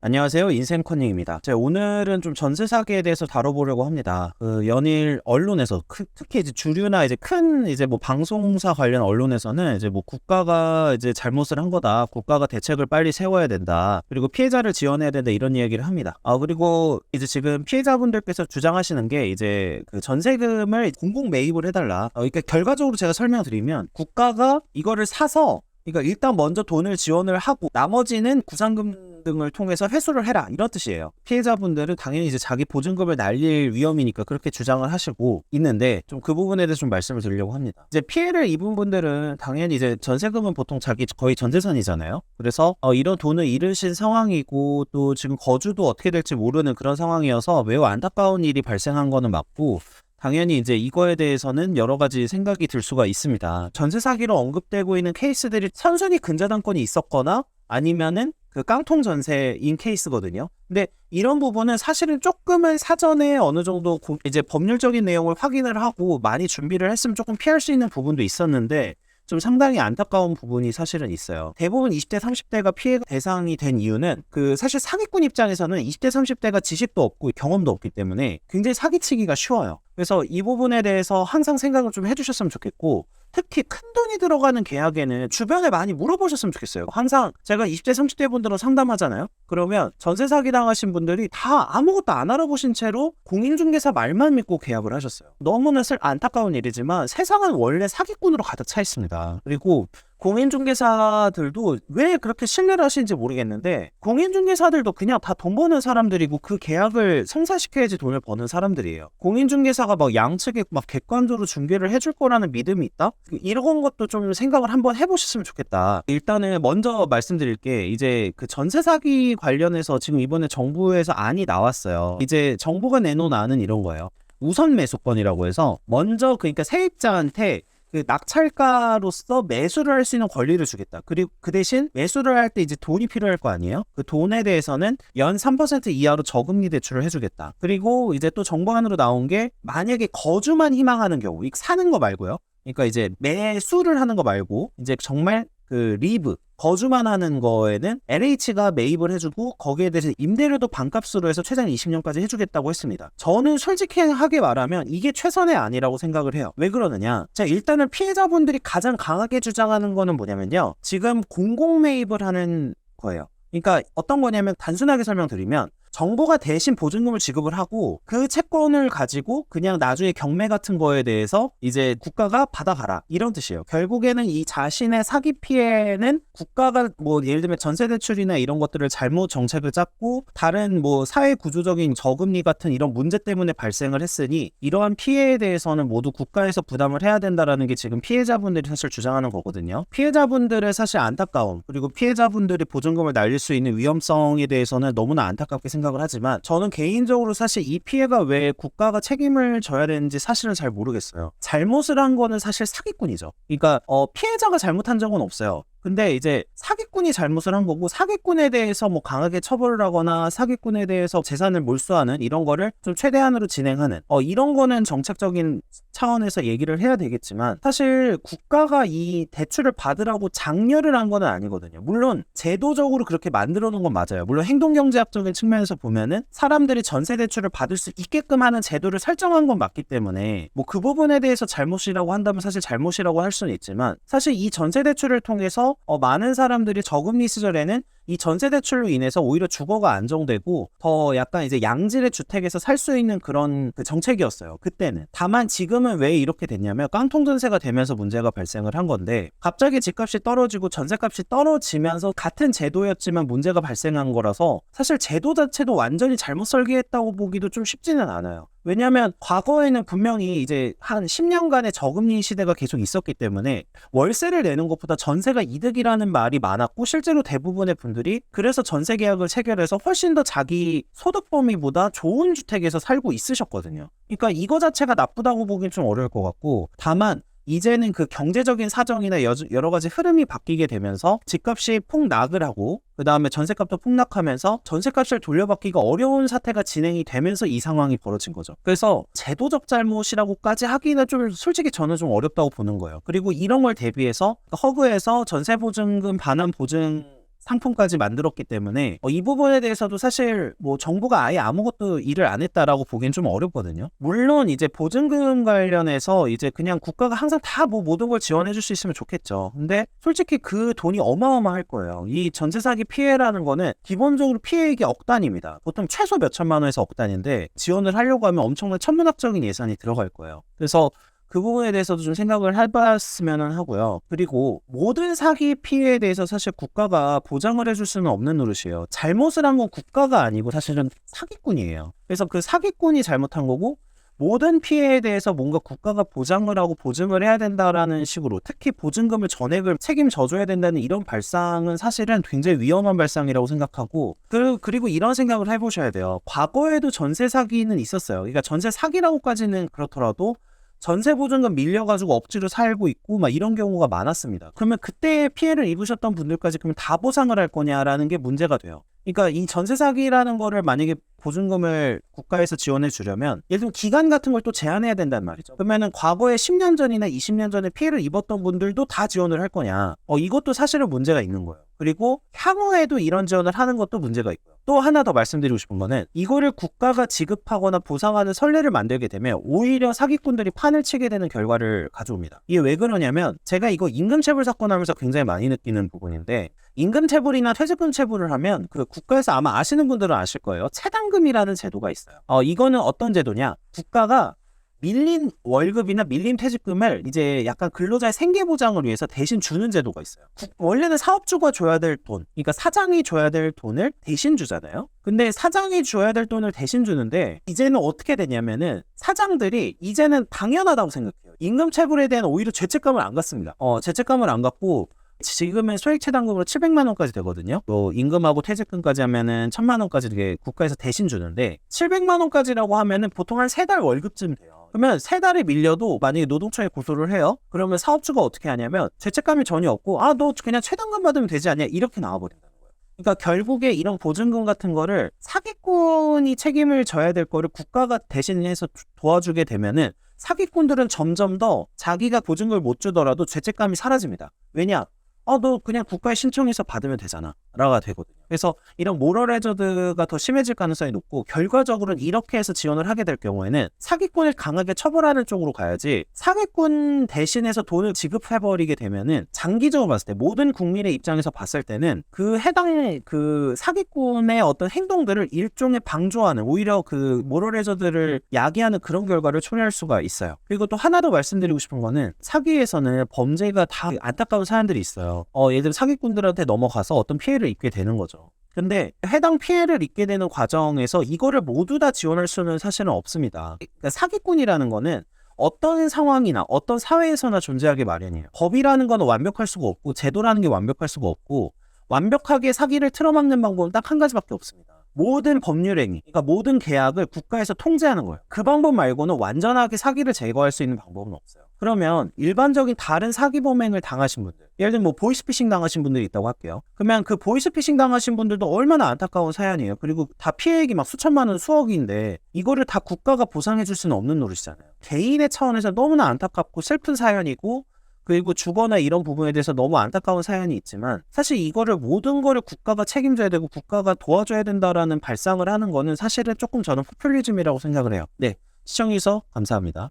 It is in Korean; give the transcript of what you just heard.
안녕하세요. 인생컨닝입니다. 오늘은 좀 전세 사기에 대해서 다뤄보려고 합니다. 연일 언론에서 특히 이제 주류나 이제 큰 이제 뭐 방송사 관련 언론에서는 이제 뭐 국가가 이제 잘못을 한 거다. 국가가 대책을 빨리 세워야 된다. 그리고 피해자를 지원해야 된다. 이런 이야기를 합니다. 그리고 이제 지금 피해자분들께서 주장하시는 게 이제 그 전세금을 공공 매입을 해달라. 그러니까 결과적으로 제가 설명드리면 국가가 이거를 사서 그러니까 일단 먼저 돈을 지원을 하고 나머지는 구상금 등을 통해서 회수를 해라 이런 뜻이에요. 피해자분들은 당연히 이제 자기 보증금을 날릴 위험이니까 그렇게 주장을 하시고 있는데 좀 그 부분에 대해서 좀 말씀을 드리려고 합니다. 이제 피해를 입은 분들은 당연히 이제 전세금은 보통 자기 거의 전재산이잖아요. 그래서 이런 돈을 잃으신 상황이고 또 지금 거주도 어떻게 될지 모르는 그런 상황이어서 매우 안타까운 일이 발생한 거는 맞고 당연히 이제 이거에 대해서는 여러 가지 생각이 들 수가 있습니다. 전세 사기로 언급되고 있는 케이스들이 선순위 근저당권이 있었거나 아니면은 그 깡통 전세인 케이스거든요. 근데 이런 부분은 사실은 조금은 사전에 어느 정도 이제 법률적인 내용을 확인을 하고 많이 준비를 했으면 조금 피할 수 있는 부분도 있었는데 좀 상당히 안타까운 부분이 사실은 있어요. 대부분 20대, 30대가 피해 대상이 된 이유는 사실 사기꾼 입장에서는 20대, 30대가 지식도 없고 경험도 없기 때문에 굉장히 사기치기가 쉬워요. 그래서 이 부분에 대해서 항상 생각을 좀 해주셨으면 좋겠고 특히 큰돈이 들어가는 계약에는 주변에 많이 물어보셨으면 좋겠어요. 항상 제가 20대, 30대 분들은 상담하잖아요. 그러면 전세 사기 당하신 분들이 다 아무것도 안 알아보신 채로 공인중개사 말만 믿고 계약을 하셨어요. 너무나 안타까운 일이지만 세상은 원래 사기꾼으로 가득 차 있습니다. 그리고 공인중개사들도 왜 그렇게 신뢰를 하시는지 모르겠는데 공인중개사들도 그냥 다 돈 버는 사람들이고 그 계약을 성사시켜야지 돈을 버는 사람들이에요. 공인중개사가 막 양측에 막 객관적으로 중개를 해줄 거라는 믿음이 있다? 이런 것도 좀 생각을 한번 해보셨으면 좋겠다. 일단은 먼저 말씀드릴 게 이제 그 전세 사기 관련해서 지금 이번에 정부에서 안이 나왔어요. 이제 정부가 내놓은 안은 이런 거예요. 우선 매수권이라고 해서 먼저 그러니까 세입자한테 그 낙찰가로서 매수를 할 수 있는 권리를 주겠다. 그리고 그 대신 매수를 할 때 이제 돈이 필요할 거 아니에요? 그 돈에 대해서는 연 3% 이하로 저금리 대출을 해주겠다. 그리고 이제 또 정부안으로 나온 게 만약에 거주만 희망하는 경우, 사는 거 말고요. 그러니까 이제 매수를 하는 거 말고 이제 정말 그 리브 거주만 하는 거에는 LH가 매입을 해주고 거기에 대해서 임대료도 반값으로 해서 최장 20년까지 해주겠다고 했습니다. 저는 솔직하게 말하면 이게 최선의 아니라고 생각을 해요. 왜 그러느냐? 자, 일단은 피해자분들이 가장 강하게 주장하는 거는 뭐냐면요. 지금 공공 매입을 하는 거예요. 그러니까 어떤 거냐면 단순하게 설명드리면 정부가 대신 보증금을 지급을 하고 그 채권을 가지고 그냥 나중에 경매 같은 거에 대해서 이제 국가가 받아가라 이런 뜻이에요. 결국에는 이 자신의 사기 피해는 국가가 뭐 예를 들면 전세 대출이나 이런 것들을 잘못 정책을 짰고 다른 뭐 사회 구조적인 저금리 같은 이런 문제 때문에 발생을 했으니 이러한 피해에 대해서는 모두 국가에서 부담을 해야 된다라는 게 지금 피해자분들이 사실 주장하는 거거든요. 피해자분들의 사실 안타까움 그리고 피해자분들이 보증금을 날릴 수 있는 위험성에 대해서는 너무나 안타깝게 생각을 하지만 저는 개인적으로 사실 이 피해가 왜 국가가 책임을 져야 되는지 사실은 잘 모르겠어요. 잘못을 한 거는 사실 사기꾼이죠. 그러니까 피해자가 잘못한 적은 없어요. 근데 이제 사기꾼이 잘못을 한 거고 사기꾼에 대해서 뭐 강하게 처벌을 하거나 사기꾼에 대해서 재산을 몰수하는 이런 거를 좀 최대한으로 진행하는 이런 거는 정책적인 차원에서 얘기를 해야 되겠지만 사실 국가가 이 대출을 받으라고 장려를 한 거는 아니거든요. 물론 제도적으로 그렇게 만들어 놓은 건 맞아요. 물론 행동경제학적인 측면에서 보면은 사람들이 전세 대출을 받을 수 있게끔 하는 제도를 설정한 건 맞기 때문에 뭐 그 부분에 대해서 잘못이라고 한다면 사실 잘못이라고 할 수는 있지만 사실 이 전세 대출을 통해서 많은 사람들이 저금리 시절에는 이 전세 대출로 인해서 오히려 주거가 안정되고 더 약간 이제 양질의 주택에서 살 수 있는 그런 그 정책이었어요. 그때는. 다만 지금은 왜 이렇게 됐냐면 깡통 전세가 되면서 문제가 발생을 한 건데 갑자기 집값이 떨어지고 전세값이 떨어지면서 같은 제도였지만 문제가 발생한 거라서 사실 제도 자체도 완전히 잘못 설계했다고 보기도 좀 쉽지는 않아요. 왜냐하면 과거에는 분명히 이제 한 10년간의 저금리 시대가 계속 있었기 때문에 월세를 내는 것보다 전세가 이득이라는 말이 많았고 실제로 대부분의 분들이 그래서 전세 계약을 체결해서 훨씬 더 자기 소득 범위보다 좋은 주택에서 살고 있으셨거든요. 그러니까 이거 자체가 나쁘다고 보기는 좀 어려울 것 같고 다만 이제는 그 경제적인 사정이나 여러 가지 흐름이 바뀌게 되면서 집값이 폭락을 하고 그 다음에 전세값도 폭락하면서 전세값을 돌려받기가 어려운 사태가 진행이 되면서 이 상황이 벌어진 거죠. 그래서 제도적 잘못이라고까지 하기는 좀 솔직히 저는 좀 어렵다고 보는 거예요. 그리고 이런 걸 대비해서 허브에서 전세보증금 반환 보증 상품까지 만들었기 때문에 이 부분에 대해서도 사실 뭐 정부가 아예 아무것도 일을 안 했다라고 보기엔 좀 어렵거든요. 물론 이제 보증금 관련해서 이제 그냥 국가가 항상 다 뭐 모든 걸 지원해 줄 수 있으면 좋겠죠. 근데 솔직히 그 돈이 어마어마할 거예요. 이 전세 사기 피해라는 거는 기본적으로 피해액이 억 단위입니다. 보통 최소 몇 천만 원에서 억 단위인데 지원을 하려고 하면 엄청난 천문학적인 예산이 들어갈 거예요. 그래서 그 부분에 대해서도 좀 생각을 해봤으면 하고요. 그리고 모든 사기 피해에 대해서 사실 국가가 보장을 해줄 수는 없는 노릇이에요. 잘못을 한 건 국가가 아니고 사실은 사기꾼이에요. 그래서 그 사기꾼이 잘못한 거고 모든 피해에 대해서 뭔가 국가가 보장을 하고 보증을 해야 된다라는 식으로 특히 보증금을 전액을 책임져줘야 된다는 이런 발상은 사실은 굉장히 위험한 발상이라고 생각하고 그리고 이런 생각을 해보셔야 돼요. 과거에도 전세 사기는 있었어요. 그러니까 전세 사기라고까지는 그렇더라도 전세 보증금 밀려가지고 억지로 살고 있고 막 이런 경우가 많았습니다. 그러면 그때 피해를 입으셨던 분들까지 그러면 다 보상을 할 거냐라는 게 문제가 돼요. 그러니까 이 전세 사기라는 거를 만약에 보증금을 국가에서 지원해 주려면 예를 들면 기간 같은 걸 또 제한해야 된단 말이죠. 그러면은 과거에 10년 전이나 20년 전에 피해를 입었던 분들도 다 지원을 할 거냐? 이것도 사실은 문제가 있는 거예요. 그리고 향후에도 이런 지원을 하는 것도 문제가 있고요. 또 하나 더 말씀드리고 싶은 거는 이거를 국가가 지급하거나 보상하는 선례를 만들게 되면 오히려 사기꾼들이 판을 치게 되는 결과를 가져옵니다. 이게 왜 그러냐면 제가 이거 임금체불 사건 하면서 굉장히 많이 느끼는 부분인데 임금체불이나 퇴직금 체불을 하면 그 국가에서 아마 아시는 분들은 아실 거예요. 채당금이라는 제도가 있어요. 이거는 어떤 제도냐? 국가가 밀린 월급이나 밀린 퇴직금을 이제 약간 근로자의 생계 보장을 위해서 대신 주는 제도가 있어요. 원래는 사업주가 줘야 될 돈, 그러니까 사장이 줘야 될 돈을 대신 주잖아요. 근데 사장이 줘야 될 돈을 대신 주는데 이제는 어떻게 되냐면은 사장들이 이제는 당연하다고 생각해요. 임금체불에 대한 오히려 죄책감을 안 갖습니다. 죄책감을 안 갖고 지금은 소액채당금으로 700만 원까지 되거든요. 뭐 임금하고 퇴직금까지 하면은 1000만 원까지 이렇게 국가에서 대신 주는데 700만 원까지라고 하면은 보통 한 3달 월급쯤 돼요. 그러면 3달이 밀려도 만약에 노동청에 고소를 해요. 그러면 사업주가 어떻게 하냐면 죄책감이 전혀 없고 너 그냥 최단금 받으면 되지 않냐 이렇게 나와버린다는 거예요. 그러니까 결국에 이런 보증금 같은 거를 사기꾼이 책임을 져야 될 거를 국가가 대신해서 도와주게 되면은 사기꾼들은 점점 더 자기가 보증금을 못 주더라도 죄책감이 사라집니다. 왜냐? 너 그냥 국가에 신청해서 받으면 되잖아 라가 되거든요. 그래서 이런 모럴 해저드가 더 심해질 가능성이 높고 결과적으로는 이렇게 해서 지원을 하게 될 경우에는 사기꾼을 강하게 처벌하는 쪽으로 가야지 사기꾼 대신해서 돈을 지급해버리게 되면은 장기적으로 봤을 때 모든 국민의 입장에서 봤을 때는 그 해당 그 사기꾼의 어떤 행동들을 일종의 방조하는 오히려 그 모럴 해저드를 야기하는 그런 결과를 초래할 수가 있어요. 그리고 또 하나 더 말씀드리고 싶은 거는 사기에서는 범죄가 다 안타까운 사안들이 있어요. 예를 들어 사기꾼들한테 넘어가서 어떤 피해를 입게 되는 거죠. 근데 해당 피해를 입게 되는 과정에서 이거를 모두 다 지원할 수는 사실은 없습니다. 그러니까 사기꾼이라는 거는 어떤 상황이나 어떤 사회에서나 존재하기 마련이에요. 법이라는 건 완벽할 수가 없고 제도라는 게 완벽할 수가 없고 완벽하게 사기를 틀어막는 방법은 딱 한 가지밖에 없습니다. 모든 법률 행위, 그러니까 모든 계약을 국가에서 통제하는 거예요. 그 방법 말고는 완전하게 사기를 제거할 수 있는 방법은 없어요. 그러면 일반적인 다른 사기 범행을 당하신 분들, 예를 들면 뭐 보이스피싱 당하신 분들이 있다고 할게요. 그러면 그 보이스피싱 당하신 분들도 얼마나 안타까운 사연이에요. 그리고 다 피해액이 막 수천만 원, 수억인데 이거를 다 국가가 보상해 줄 수는 없는 노릇이잖아요. 개인의 차원에서 너무나 안타깝고 슬픈 사연이고 그리고 주거나 이런 부분에 대해서 너무 안타까운 사연이 있지만 사실 이거를 모든 거를 국가가 책임져야 되고 국가가 도와줘야 된다라는 발상을 하는 거는 사실은 조금 저는 포퓰리즘이라고 생각을 해요. 네, 시청해주셔서 감사합니다.